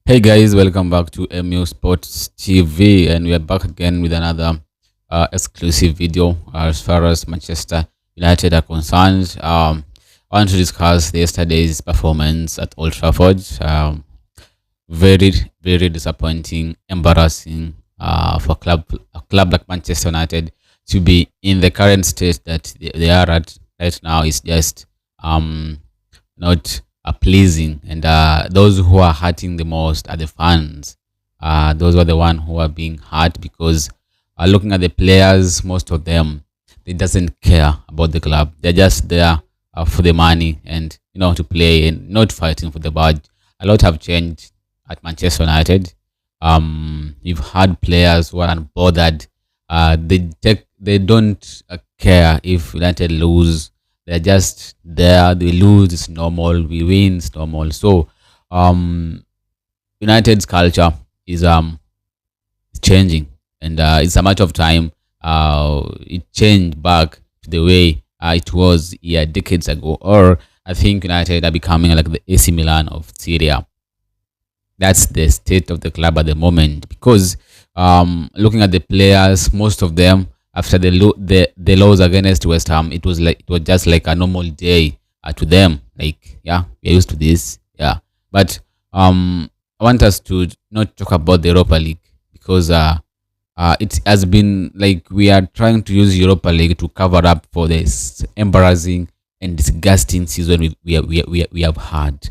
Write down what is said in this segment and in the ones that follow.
Hey guys, welcome back to MU Sports TV, and we are back again with another exclusive video as far as Manchester United are concerned. I want to discuss yesterday's performance at Old Trafford. Very, very disappointing, embarrassing for a club like Manchester United to be in the current state that they are at right now. Is just um, not pleasing, and those who are hurting the most are the fans. Those are the one who are being hurt because looking at the players, most of them they doesn't care about the club. They're just there for the money and to play and not fighting for the badge. A lot have changed at Manchester United. You've had players who are unbothered. They don't care if United lose. They're just there. They lose, it's normal. We win, it's normal. So, um, United's culture is changing, and it's a matter of time. It changed back to the way it was decades ago. Or I think United are becoming like the AC Milan of Syria. That's the state of the club at the moment because looking at the players, most of them after the loss against West Ham, it was just like a normal day to them. Like, yeah, we're used to this. Yeah, but I want us to not talk about the Europa League because it has been like we are trying to use Europa League to cover up for this embarrassing and disgusting season we have had.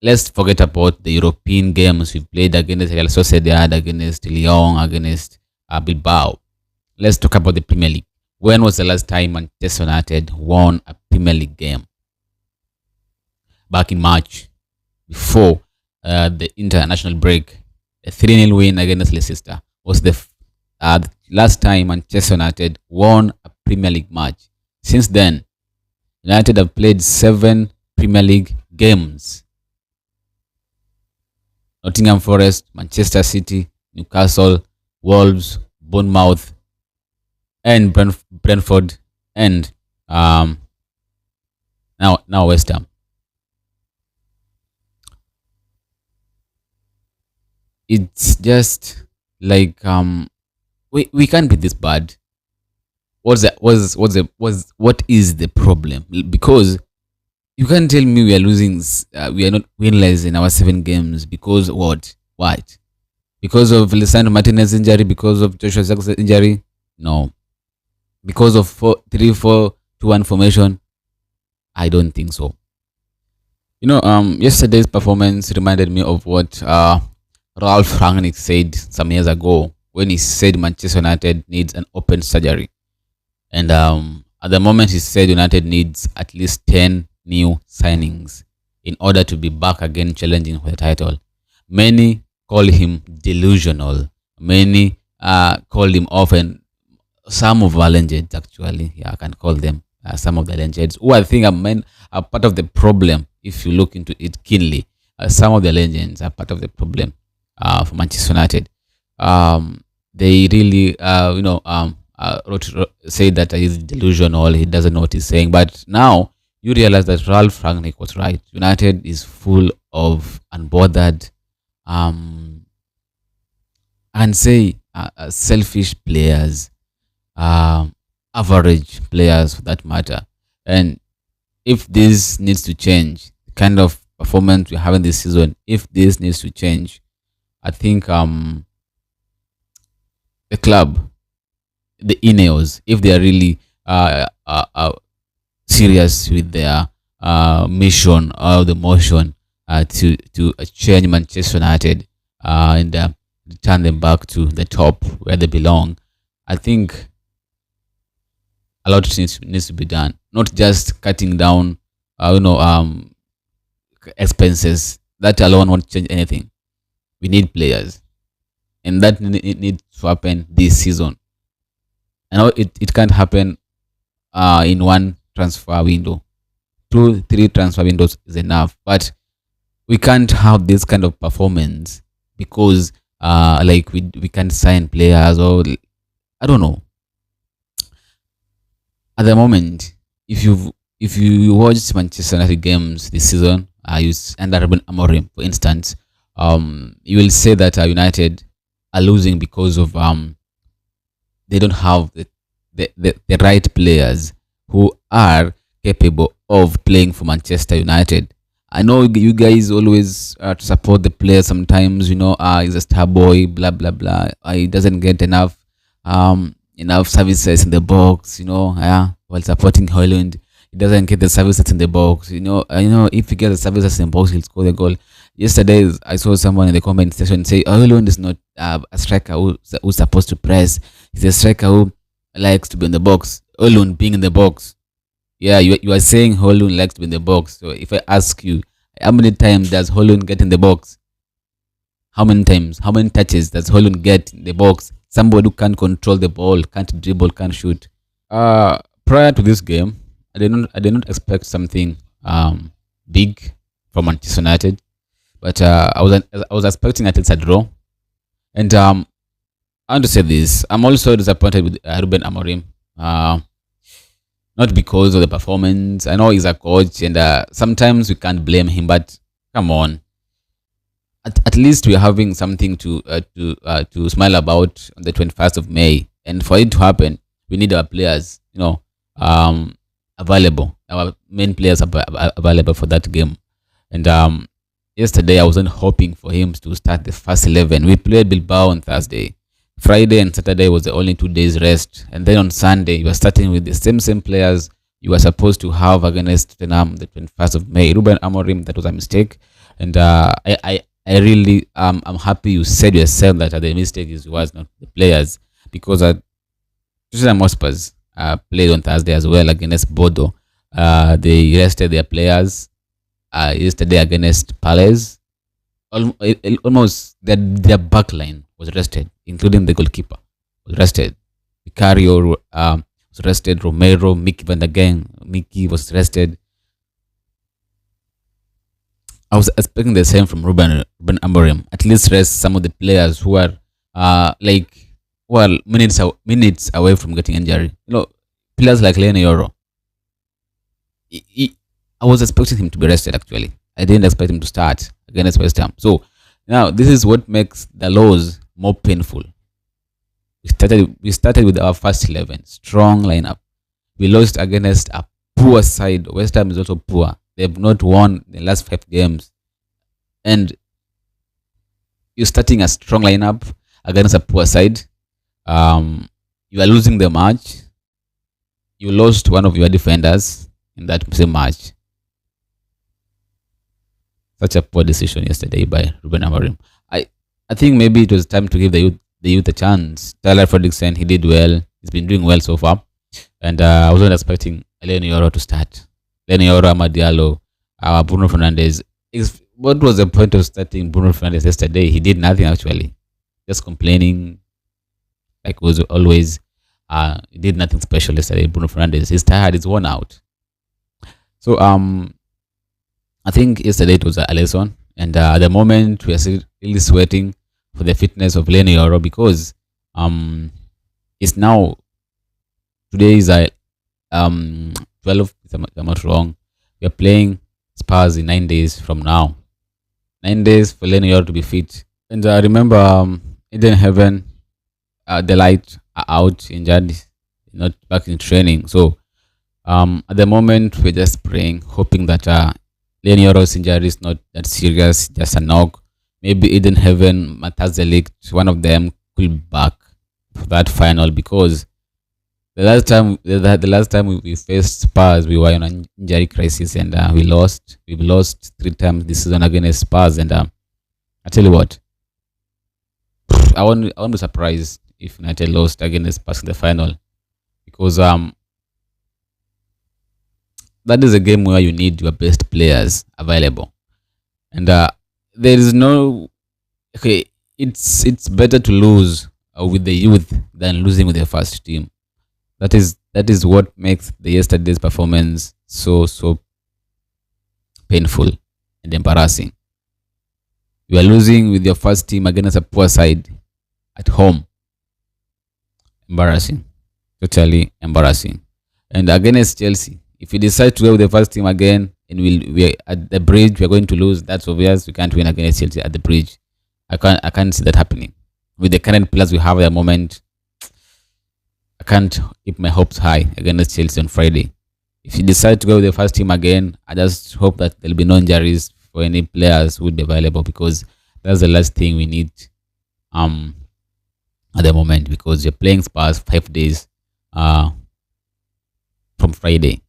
Let's forget about the European games we played against Real Sociedad, against Lyon, against Bilbao. Let's talk about the Premier League. When was the last time Manchester United won a Premier League game? Back in March, before the international break, a 3-0 win against Leicester was the last time Manchester United won a Premier League match. Since then, United have played 7 Premier League games. Nottingham Forest, Manchester City, Newcastle, Wolves, Bournemouth, and Brentford, and now West Ham. It's just like we can't be this bad. What is the problem? Because you can't tell me we are losing. We are not winless in our 7 games because what? What? Because of Lisandro Martinez injury? Because of Joshua Zirkzee injury? No. Because of 4-3-4-2-1 formation? I don't think so. Yesterday's performance reminded me of what Ralph Rangnick said some years ago when he said Manchester United needs an open surgery. And at the moment, he said United needs at least 10 new signings in order to be back again challenging for the title. Many call him delusional. Many call him off, and some of our legends actually, yeah, I can call them some of the legends who I think are part of the problem. If you look into it keenly, some of the legends are part of the problem for Manchester United. They really, say that he's delusional. He doesn't know what he's saying. But now you realize that Ralph Rangnick was right. United is full of unbothered, and say selfish players, average players for that matter. And if this needs to change, the kind of performance we're having this season, if this needs to change, I think the club, the Ineos, if they are really serious with their mission or the motion to change Manchester United and return them back to the top where they belong, I think a lot needs to be done. Not just cutting down, expenses. That alone won't change anything. We need players, and that needs to happen this season. I know it can't happen in one transfer window. 2, 3 transfer windows is enough, but we can't have this kind of performance because like we can't sign players, or I don't know. At the moment, if you watch Manchester United games this season, under Amorim, for instance, you will say that United are losing because of they don't have the right players who are capable of playing for Manchester United. I know you guys always support the player sometimes, he's a star boy, blah blah blah. He doesn't get enough services in the box, yeah, while supporting Holland. He doesn't get the services in the box, if he gets the services in the box, he'll score the goal. Yesterday, I saw someone in the comment section say, Holland is not a striker who's supposed to press. He's a striker who likes to be in the box. Holland being in the box. Yeah, you are saying Holland likes to be in the box. So if I ask you, how many times does Holland get in the box? How many times? How many touches does Holland get in the box? Somebody who can't control the ball, can't dribble, can't shoot. Prior to this game, I did not expect something big from Manchester United, but I was expecting at least a draw. And I want to say this: I'm also disappointed with Ruben Amorim. Not because of the performance. I know he's a coach, and sometimes we can't blame him. But come on, at least we're having something to smile about on the 21st of May. And for it to happen, we need our players, available. Our main players available for that game. And yesterday, I wasn't hoping for him to start the first 11. We played Bilbao on Thursday. Friday and Saturday was the only 2 days rest, and then on Sunday you were starting with the same players you were supposed to have against Tottenham the 21st of May. Ruben Amorim, that was a mistake, and I really I'm happy you said yourself that the mistake was not the players, because Tottenham Hotspurs played on Thursday as well against Bodo. They rested their players yesterday against Palace. Almost their back line was rested, including the goalkeeper was rested. Vicario was rested. Romero, Mickey Van der Gang, Mickey was rested. I was expecting the same from Ruben Amorim. At least rest some of the players who are minutes away from getting injury. Players like Leno Yoro. I was expecting him to be rested. Actually, I didn't expect him to start against West Ham. So now this is what makes the loss more painful. We started with our first 11, strong lineup. We lost against a poor side. West Ham is also poor. They've not won the last 5 games, and you're starting a strong lineup against a poor side. You are losing the match. You lost one of your defenders in that same match. Such a poor decision yesterday by Ruben Amorim. I think maybe it was time to give the youth a chance. Tyler Fredrickson, he did well. He's been doing well so far, and I wasn't expecting Leno Yoro to start. Leno Yoro, Amad Diallo, Bruno Fernandes. What was the point of starting Bruno Fernandes yesterday? He did nothing actually, just complaining like was always. He did nothing special yesterday. Bruno Fernandes, he's tired. He's worn out. So I think yesterday it was a lesson, and at the moment we are still really sweating for the fitness of Leno Yoro, because it's now, today is 12, if I'm not wrong. We are playing Spurs in 9 days from now. 9 days for Leno Yoro to be fit. And I remember Eden Heaven, the light are out, injured, not back in training. So at the moment we're just praying, hoping that Leno Yoro's injury is not that serious, just a knock. Maybe Eden Heaven, Matazelik, one of them could be back for that final, because the last time we faced Spurs, we were in an injury crisis, and we lost. We've lost 3 times this season against Spurs, and I tell you what, I won't be surprised if United lost against Spurs in the final, because that is a game where you need your best players available, and there is no, okay. It's better to lose with the youth than losing with the first team. That is what makes the yesterday's performance so painful and embarrassing. You are losing with your first team against a poor side at home. Embarrassing, totally embarrassing. And against Chelsea, if you decide to go with the first team again, and we at the bridge we're going to lose. That's obvious. We can't win against Chelsea at the bridge. I can't see that happening. With the current players we have at the moment, I can't keep my hopes high against Chelsea on Friday. If you decide to go with the first team again, I just hope that there'll be no injuries for any players who would be available, because that's the last thing we need um at the moment, because you're playing Spurs 5 days uh from Friday,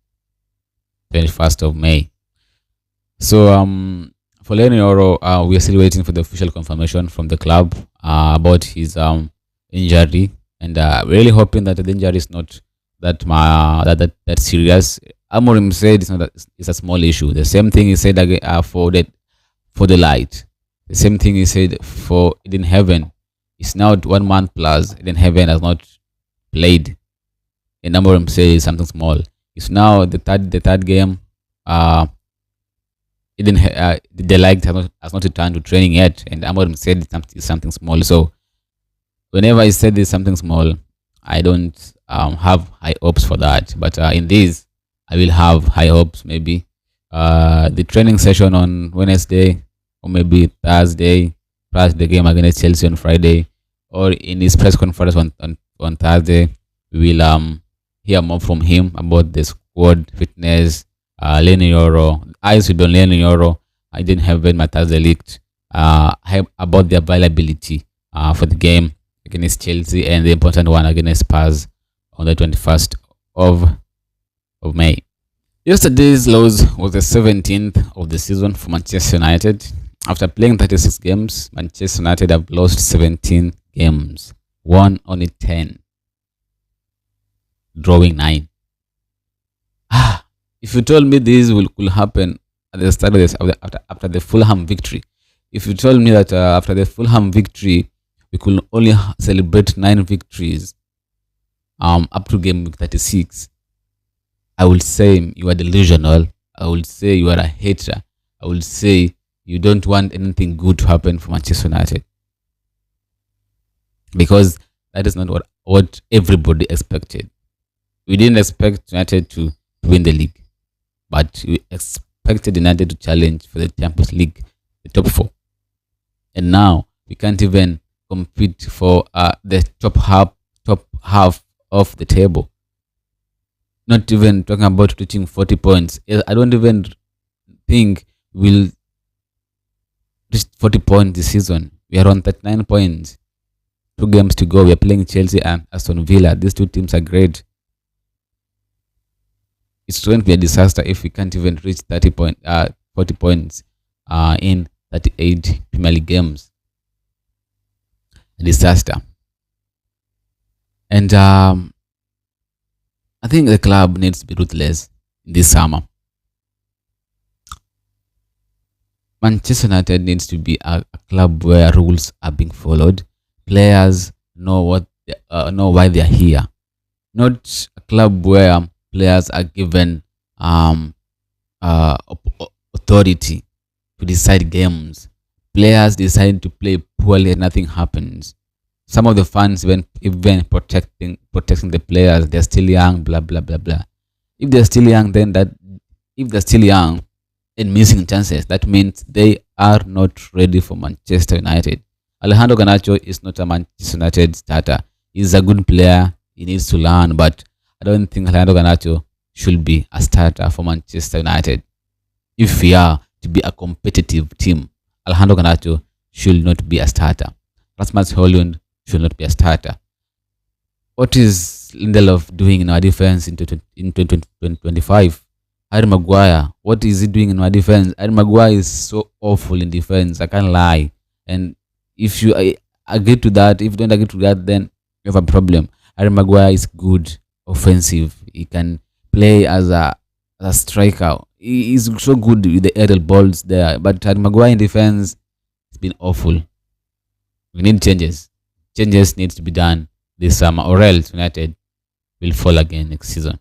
21st of May. So for Lenny Oro, we are still waiting for the official confirmation from the club about his injury, and really hoping that the injury is not that serious. Amorim said it's not it's a small issue. The same thing he said again for the light. The same thing he said for Eden Heaven. It's now 1 month plus. Eden Heaven has not played, and Amorim said it's something small. It's now the third game. The light has not returned to training yet, and Amorim said it's something small. So whenever he said it's something small, I don't have high hopes for that. But in this, I will have high hopes. Maybe the training session on Wednesday, or maybe Thursday, plus the game against Chelsea on Friday, or in his press conference on Thursday, we will hear more from him about the squad fitness. Lenny Euro, eyes with on Lenny Euro. I didn't have my Thursday leaked about the availability for the game against Chelsea, and the important one against Spurs on the 21st of May. Yesterday's loss was the 17th of the season for Manchester United. After playing 36 games, Manchester United have lost 17 games, won only 10, drawing 9. If you told me this could happen at the start of this, after the Fulham victory, if you told me that after the Fulham victory we could only celebrate 9 victories up to game week 36, I would say you are delusional. I would say you are a hater. I would say you don't want anything good to happen for Manchester United, because that is not what everybody expected. We didn't expect United to win the league, but we expected United to challenge for the Champions League, the top 4. And now we can't even compete for the top half of the table. Not even talking about reaching 40 points. I don't even think we'll reach 40 points this season. We are on 39 points. 2 games to go. We are playing Chelsea and Aston Villa. These two teams are great. It's going to be a disaster if we can't even reach 40 points in 38 Premier League games. A disaster. And I think the club needs to be ruthless this summer. Manchester United needs to be a club where rules are being followed. Players know why they are here. Not a club where players are given authority to decide games. Players decide to play poorly and nothing happens. Some of the fans even protecting the players. They're still young, blah blah blah blah. If they're still young, if they're still young and missing chances, that means they are not ready for Manchester United. Alejandro Garnacho is not a Manchester United starter. He's a good player. He needs to learn, but I don't think Alejandro Garnacho should be a starter for Manchester United. If we are to be a competitive team, Alejandro Garnacho should not be a starter. Rasmus Højlund should not be a starter. What is Lindelof doing in our defense in 2025? Harry Maguire, what is he doing in our defense? Harry Maguire is so awful in defense. I can't lie. And if you agree to that, if you don't agree to that, then you have a problem. Harry Maguire is good, offensive. He can play as a striker. He is so good with the aerial balls there. But Harry Maguire in defense has been awful. We need changes. Changes needs to be done this summer, or else United will fall again next season.